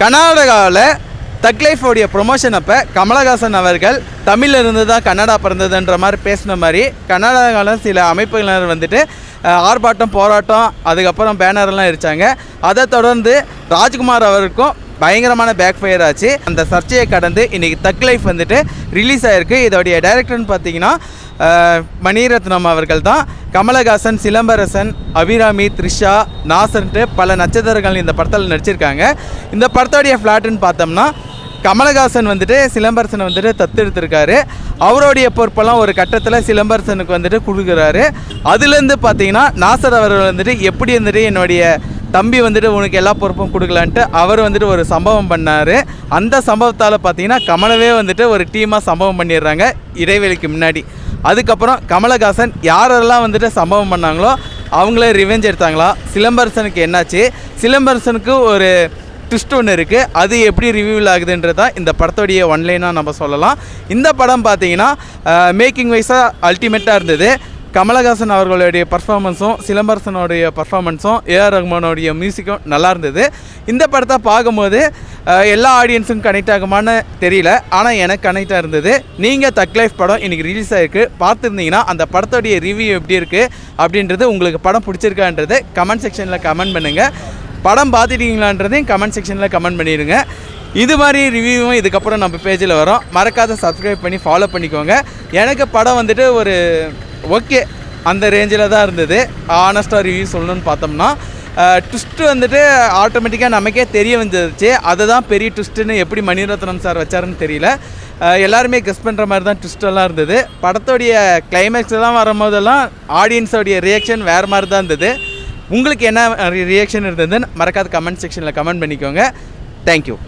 கர்நாடகாவில் தக் லைஃபோடைய ப்ரொமோஷன் அப்போ கமலஹாசன் அவர்கள் தமிழில் இருந்து தான் கன்னடா பிறந்ததுன்ற மாதிரி பேசின மாதிரி கர்நாடகாவில் சில அமைப்புகளினர் வந்துட்டு ஆர்ப்பாட்டம் போராட்டம் அதுக்கப்புறம் பேனர்லாம் எரிச்சாங்க. அதை தொடர்ந்து ராஜ்குமார் அவருக்கும் பயங்கரமான பேக் ஃபயர் ஆச்சு. அந்த சர்ச்சையை கடந்து இன்றைக்கி தக் லைஃப் வந்துட்டு ரிலீஸ் ஆகிருக்கு. இதோடைய டைரக்டர்னு பார்த்தீங்கன்னா மணிரத்னம் அவர்கள் தான். கமலஹாசன், சிலம்பரசன், அபிராமி, த்ரிஷா, நாசர்ன்ட்டு பல நட்சத்திரங்கள் இந்த படத்தில் நடிச்சிருக்காங்க. இந்த படத்தோடைய ஃப்ளாட்டுன்னு பார்த்தோம்னா கமலஹாசன் வந்துட்டு சிலம்பரசனை வந்துட்டு தத்தெடுத்திருக்காரு. அவருடைய பொறுப்பெல்லாம் ஒரு கட்டத்தில் சிலம்பரசனுக்கு வந்துட்டு கொடுக்குறாரு. அதுலேருந்து பார்த்தீங்கன்னா நாசர் அவர்கள் வந்துட்டு எப்படி வந்துட்டு என்னுடைய தம்பி வந்துட்டு உனக்கு எல்லா பொறுப்பும் கொடுக்கலான்ட்டு அவர் வந்துட்டு ஒரு சம்பவம் பண்ணார். அந்த சம்பவத்தால் பார்த்தீங்கன்னா கமலவே வந்துட்டு ஒரு டீமாக சம்பவம் பண்ணிடுறாங்க இடைவெளிக்கு முன்னாடி. அதுக்கப்புறம் கமலஹாசன் யாரெல்லாம் வந்துட்டு சம்பவம் பண்ணாங்களோ அவங்களே ரிவெஞ்ச் எடுத்தாங்களா. சிலம்பரசனுக்கு என்னாச்சு, சிலம்பரசனுக்கு ஒரு ட்விஸ்ட் ஒன்று இருக்குது, அது எப்படி ரிவ்யூவில் ஆகுதுன்றது தான் இந்த படத்தோடைய ஒன்லைனாக நம்ம சொல்லலாம். இந்த படம் பார்த்தீங்கன்னா மேக்கிங் வைஸாக அல்டிமேட்டாக இருந்தது. கமலஹாசன் அவர்களுடைய பர்ஃபார்மன்ஸும் சிலம்பரசனுடைய பர்ஃபார்மன்ஸும் ஏஆர் ரஹ்மானுடைய மியூசிக்கும் நல்லா இருந்தது. இந்த படத்தை பார்க்கும்போது எல்லா ஆடியன்ஸும் கனெக்ட் ஆகுமான்னு தெரியல, ஆனால் எனக்கு கனெக்டாக இருந்தது. நீங்கள் தக் லைஃப் படம் இன்றைக்கி ரிலீஸ் ஆகிருக்கு, பார்த்துருந்தீங்கன்னா அந்த படத்தோடைய ரிவ்யூ எப்படி இருக்குது அப்படின்றது, உங்களுக்கு படம் பிடிச்சிருக்கான்றது கமெண்ட் செக்ஷனில் கமெண்ட் பண்ணுங்கள். படம் பார்த்துட்டீங்களான்றதையும் கமெண்ட் செக்ஷனில் கமெண்ட் பண்ணிடுங்க. இது மாதிரி ரிவ்யூவும் இதுக்கப்புறம் நம்ம பேஜில் வரும். மறக்காத சப்ஸ்கிரைப் பண்ணி ஃபாலோ பண்ணிக்கோங்க. எனக்கு படம் வந்துட்டு ஒரு ஓகே அந்த ரேஞ்சில் தான் இருந்தது. ஆனஸ்ட்டாக ரிவ்யூ சொல்லணும்னு பார்த்தோம்னா ட்விஸ்ட்டு வந்துட்டு ஆட்டோமேட்டிக்காக நமக்கே தெரிய வந்துருச்சு. அதுதான் பெரிய ட்விஸ்ட்டுன்னு எப்படி மணிரத்னம் சார் வச்சாருன்னு தெரியல. எல்லாருமே கெஸ் பண்ணுற மாதிரி தான் ட்விஸ்டெல்லாம் இருந்தது. படத்தோடைய கிளைமேக்ஸ்லாம் வரும்போதெல்லாம் ஆடியன்ஸோடைய ரியாக்ஷன் வேறு மாதிரி தான் இருந்தது. உங்களுக்கு என்ன ரியாக்ஷன் இருந்ததுன்னு மறக்காத கமெண்ட் செக்ஷனில் கமெண்ட் பண்ணிக்கோங்க. தேங்க்யூ.